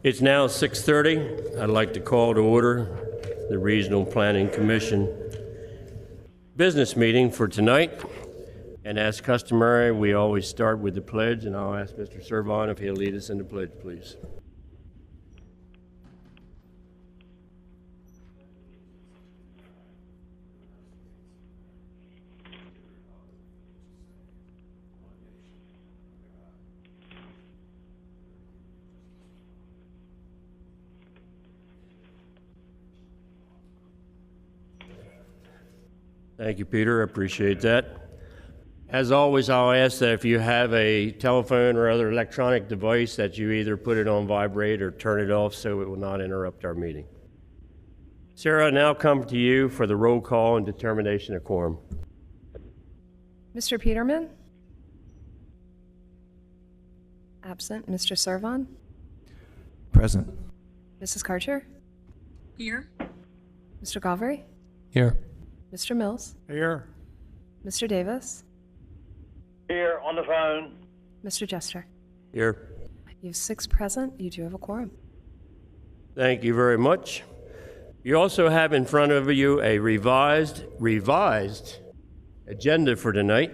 It's now 6:30. I'd like to call to order the Regional Planning Commission business meeting for tonight. And as customary, we always start with the pledge, and I'll ask Mr. Servon if he'll lead us in the pledge, please. Thank you, Peter. I appreciate that. As always, I'll ask that if you have a telephone or other electronic device that you either put it on vibrate or turn it off so it will not interrupt our meeting. Sarah, I now come to you for the roll call and determination of quorum. Mr. Peterman? Absent. Mr. Servon? Present. Mrs. Karcher? Here. Mr. Galvery? Here. Mr. Mills? Here. Mr. Davis? Here on the phone. Mr. Jester? Here. You have 6 present. You do have a quorum. Thank you very much. You also have in front of you a revised agenda for tonight.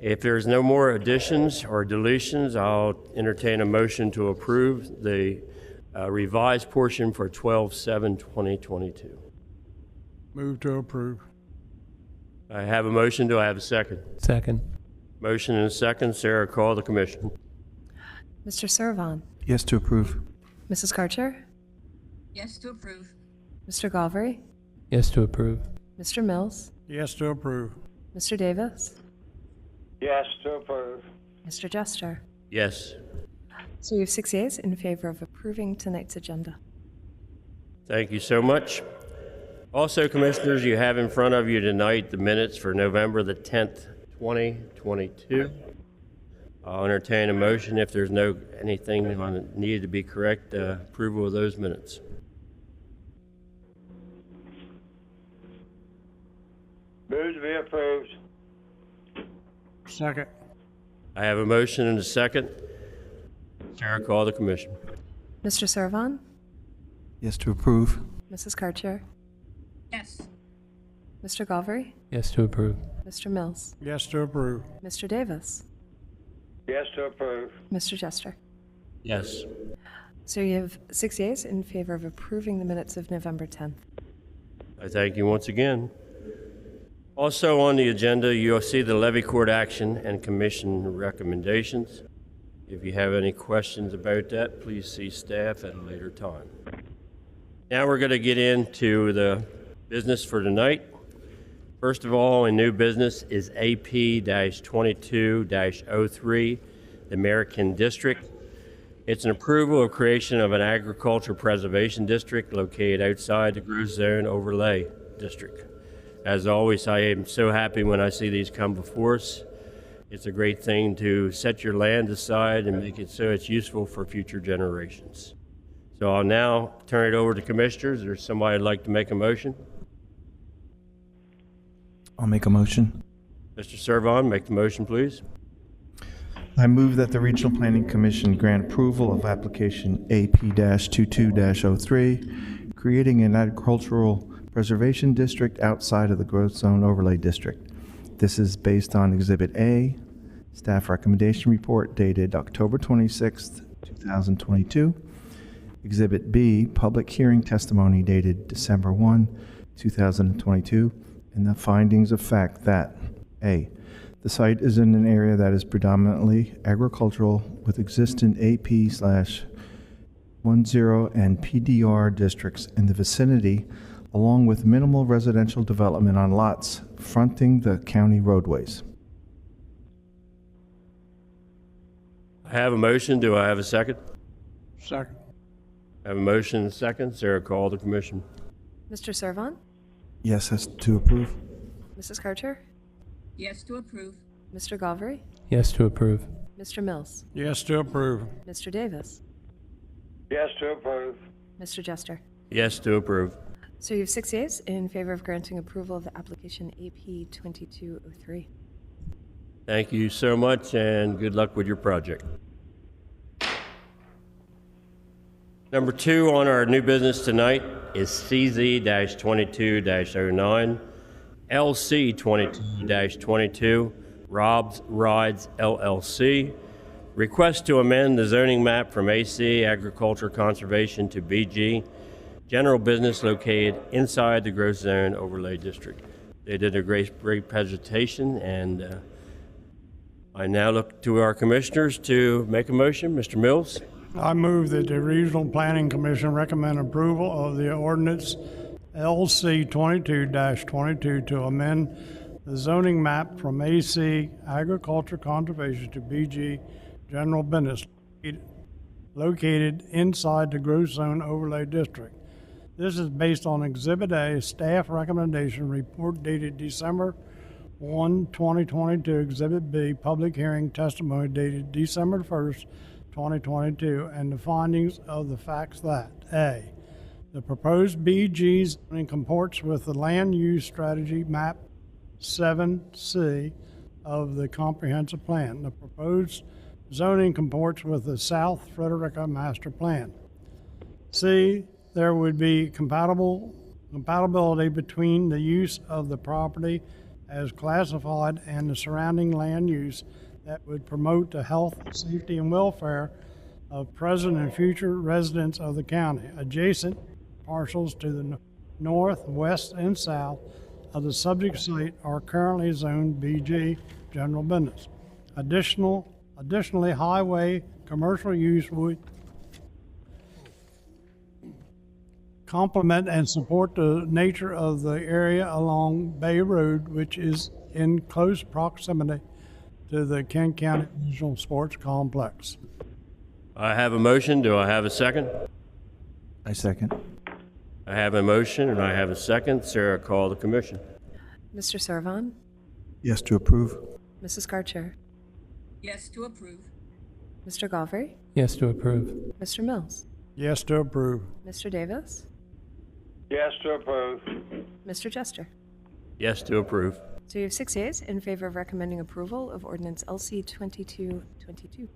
If there's no more additions or deletions, I'll entertain a motion to approve the revised portion for 12/7/2022. Move to approve. I have a motion. Do I have a second? Second. Motion and a second. Sarah, call the commission. Mr. Servon? Yes to approve. Mrs. Karcher? Yes to approve. Mr. Galvery? Yes to approve. Mr. Mills? Yes to approve. Mr. Davis? Yes to approve. Mr. Jester? Yes. So you have 6 yeas in favor of approving tonight's agenda. Thank you so much. Also, Commissioners, you have in front of you tonight the minutes for November the 10th, 2022. I'll entertain a motion if there's anything that needed to be correct, approval of those minutes. Move to be approved. Second. I have a motion and a second. Sarah, call the commission. Mr. Servon? Yes to approve. Mrs. Karcher? Yes. Mr. Galvery? Yes to approve. Mr. Mills? Yes to approve. Mr. Davis? Yes to approve. Mr. Jester? Yes. So you have 6 yeas in favor of approving the minutes of November 10th. I thank you once again. Also on the agenda, you'll see the levy court action and commission recommendations. If you have any questions about that, please see staff at a later time. Now we're going to get into the business for tonight. First of all, in new business is AP-22-03, the American District. It's an approval of creation of an agriculture preservation district located outside the growth zone overlay district. As always, I am so happy when I see these come before us. It's a great thing to set your land aside and make it so it's useful for future generations. So I'll now turn it over to commissioners. There's somebody who'd like to make a motion. I'll make a motion. Mr. Servon, make the motion, please. I move that the Regional Planning Commission grant approval of application AP-22-03, creating an agricultural preservation district outside of the growth zone overlay district. This is based on Exhibit A, staff recommendation report dated October 26th, 2022. Exhibit B, public hearing testimony dated December 1, 2022, and the findings of fact that A, the site is in an area that is predominantly agricultural with existing AP/10 and PDR districts in the vicinity, along with minimal residential development on lots fronting the county roadways. I have a motion. Do I have a second? Second. I have a motion and a second. Sarah, call the commission. Mr. Servon? Yes, that's to approve. Mrs. Karcher? Yes to approve. Mr. Galvery? Yes to approve. Mr. Mills? Yes to approve. Mr. Davis? Yes to approve. Mr. Jester? Yes to approve. So you have 6 yeas in favor of granting approval of the application AP-2203. Thank you so much, and good luck with your project. Number 2 on our new business tonight is CZ-22-09, LC-22-22, Rob's Rides LLC. Request to amend the zoning map from AC, Agriculture Conservation, to BG, General Business located inside the Growth Zone Overlay District. They did a great presentation, and I now look to our commissioners to make a motion. Mr. Mills? I move that the Regional Planning Commission recommend approval of the ordinance LC 22-22 to amend the zoning map from AC, Agriculture Conservation, to BG, General Business, located inside the Growth Zone Overlay District. This is based on Exhibit A, staff recommendation report dated December 1, 2022, Exhibit B, public hearing testimony dated December 1st, 2022, and the findings of the facts that A, the proposed BG zoning comports with the land use strategy map 7C of the comprehensive plan. The proposed zoning comports with the South Frederica master plan. C, there would be compatibility between the use of the property as classified and the surrounding land use that would promote the health, safety, and welfare of present and future residents of the county. Adjacent parcels to the north, west, and south of the subject site are currently zoned BG, General Business. Additionally, highway commercial use would complement and support the nature of the area along Bay Road, which is in close proximity to the Kent County Regional Sports Complex. I have a motion. Do I have a second? I second. I have a motion and I have a second. Sarah, call the commission. Mr. Servon? Yes to approve. Mrs. Garcher? Yes to approve. Mr. Galvry? Yes to approve. Mr. Mills? Yes to approve. Mr. Davis? Yes to approve. Mr. Jester? Yes to approve. So you have 6 yeas in favor of recommending approval of ordinance LC 2222.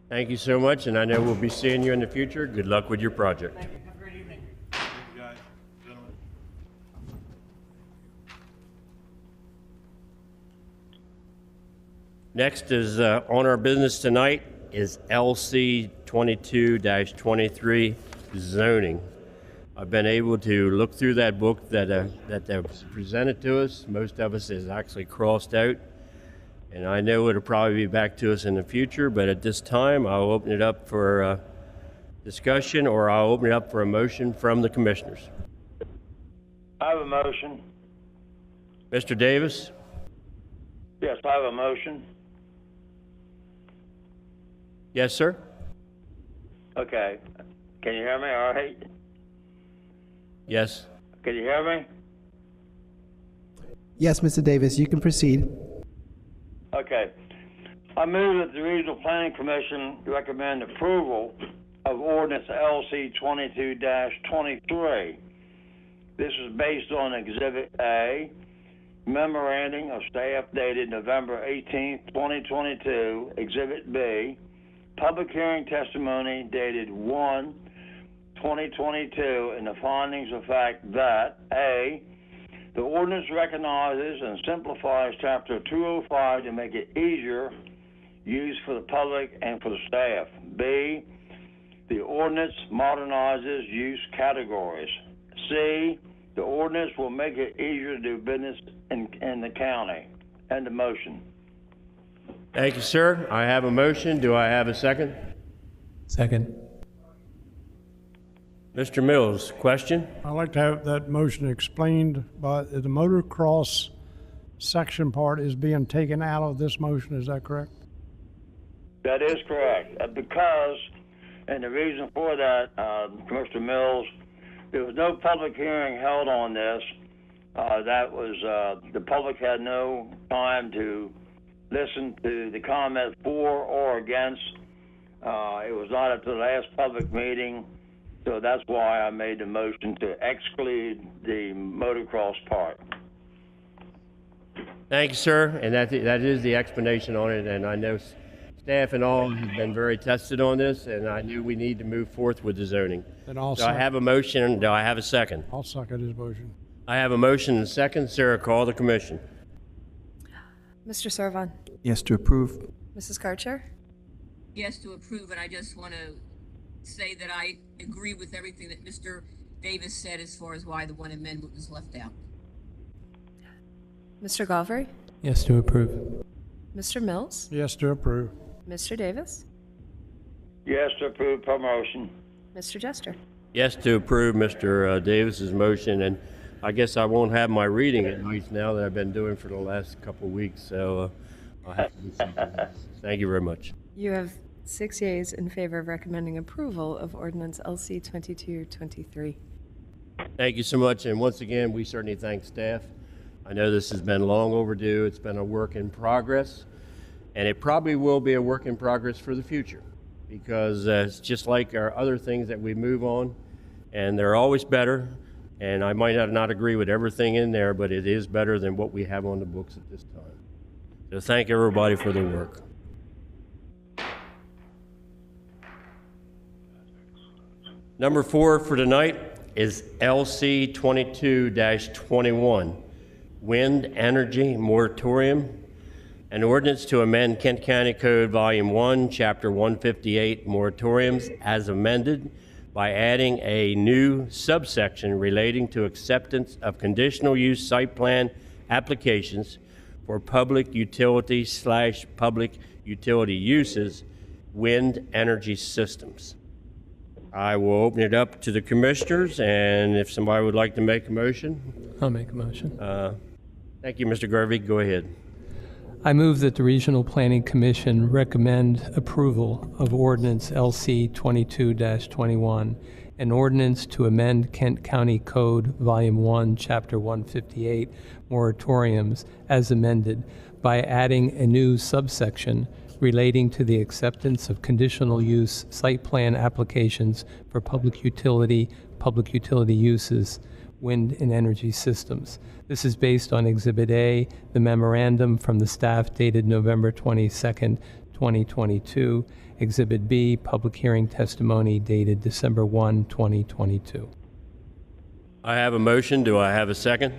Thank you so much, and I know we'll be seeing you in the future. Good luck with your project. Have a great evening. Thank you, guys, gentlemen. Next is on our business tonight is LC 22-23 zoning. I've been able to look through that book that they presented to us. Most of us is actually crossed out, and I know it'll probably be back to us in the future, but at this time I'll open it up for discussion, or I'll open it up for a motion from the commissioners. I have a motion. Mr. Davis? Yes, I have a motion. Yes, sir? Okay. Can you hear me all right? Yes. Can you hear me? Yes, Mr. Davis, you can proceed. Okay. I move that the Regional Planning Commission recommend approval of ordinance LC 22-23. This is based on Exhibit A, memorandum of staff dated November 18, 2022, Exhibit B, public hearing testimony dated 1/2022, and the findings of fact that A, the ordinance recognizes and simplifies Chapter 205 to make it easier use for the public and for the staff. B, the ordinance modernizes use categories. C, the ordinance will make it easier to do business in the county. And the motion. Thank you, sir. I have a motion. Do I have a second? Second. Mr. Mills, question? I'd like to have that motion explained, but the motocross section part is being taken out of this motion, is that correct? That is correct, because, and the reason for that, Commissioner Mills, there was no public hearing held on this. The public had no time to listen to the comment for or against. It was not at the last public meeting. So that's why I made the motion to exclude the motocross part. Thank you, sir. And that is the explanation on it. And I know staff and all have been very tested on this, and I knew we need to move forth with the zoning. And I'll So I have a motion. Do I have a second? I'll second his motion. I have a motion and a second. Sarah, call the commission. Mr. Servon, Yes to approve. Mrs. Karcher, Yes to approve, and I just want to say that I agree with everything that Mr. Davis said as far as why the one amendment was left out. Mr. Galvary, Yes to approve. Mr. Mills, Yes to approve. Mr. Davis, Yes to approve promotion. Mr. Jester. Yes to approve Mr. Davis's motion, and I guess I won't have my reading at night now that I've been doing for the last couple of weeks, so I'll have to do something else. Thank you very much. You have 6 yeas in favor of recommending approval of ordinance LC 2223. Thank you so much, and once again, we certainly thank staff. I know this has been long overdue. It's been a work in progress, and it probably will be a work in progress for the future, because it's just like our other things that we move on, and they're always better. And I might not agree with everything in there, but it is better than what we have on the books at this time. So thank everybody for their work. Number 4 for tonight is LC 22-21, Wind Energy Moratorium, an ordinance to amend Kent County Code Volume 1, Chapter 158, Moratoriums as amended by adding a new subsection relating to acceptance of conditional use site plan applications for public utility / public utility uses, wind energy systems. I will open it up to the commissioners, and if somebody would like to make a motion. I'll make a motion. Thank you, Mr. Garvey. Go ahead. I move that the Regional Planning Commission recommend approval of ordinance LC 22-21, an ordinance to amend Kent County Code Volume 1, Chapter 158, moratoriums as amended by adding a new subsection relating to the acceptance of conditional use site plan applications for public utility uses, wind and energy systems. This is based on Exhibit A, the memorandum from the staff dated November 22nd, 2022. Exhibit B, public hearing testimony dated December 1, 2022. I have a motion. Do I have a second?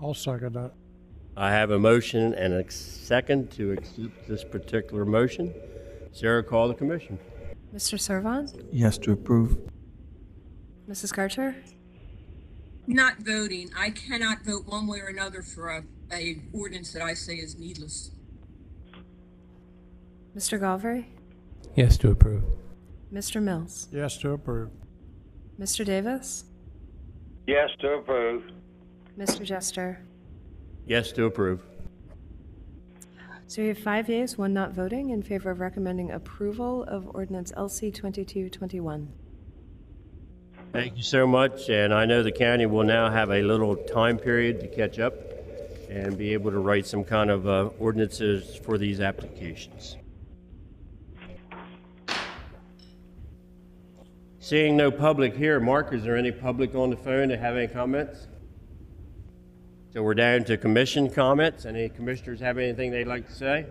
I'll second that. I have a motion and a second to accept this particular motion. Sarah, call the commission. Mr. Servon, Yes to approve. Mrs. Karcher, Not voting. I cannot vote one way or another for a ordinance that I say is needless. Mr. Galvary, Yes to approve. Mr. Mills, Yes to approve. Mr. Davis, Yes to approve. Mr. Jester. Yes to approve. So we have 5 yeas, 1 not voting, in favor of recommending approval of ordinance LC 2221. Thank you so much, and I know the county will now have a little time period to catch up and be able to write some kind of ordinances for these applications. Seeing no public here, Mark, is there any public on the phone that have any comments? So we're down to commission comments. Any commissioners have anything they'd like to say?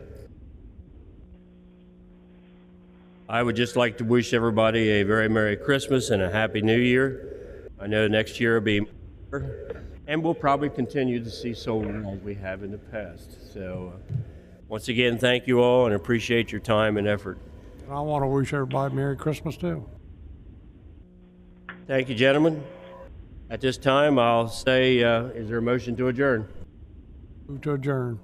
I would just like to wish everybody a very Merry Christmas and a Happy New Year. I know next year will be more, and we'll probably continue to see solar as we have in the past. So once again, thank you all and appreciate your time and effort. And I want to wish everybody Merry Christmas too. Thank you, gentlemen. At this time, I'll say, is there a motion to adjourn? Move to adjourn.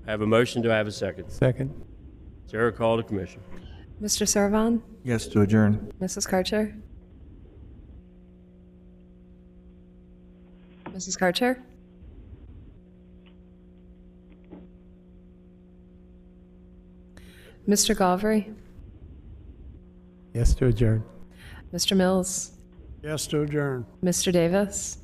I have a motion. Do I have a second? Second. Sarah, call the commission. Mr. Servon, Yes to adjourn. Mrs. Karcher, Mrs. Karcher, Mr. Galvary, Yes to adjourn. Mr. Mills, Yes to adjourn. Mr. Davis,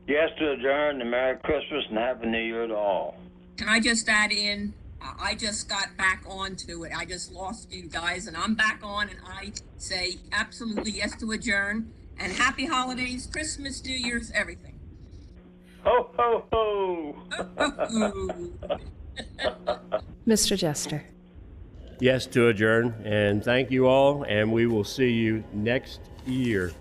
Yes to adjourn, and Merry Christmas and Happy New Year to all. Can I just add in, I just got back onto it. I just lost you guys, and I'm back on, and I say absolutely yes to adjourn. And happy holidays, Christmas, New Year's, everything. Ho, ho, ho! Ooh. Mr. Jester. Yes to adjourn, and thank you all, and we will see you next year.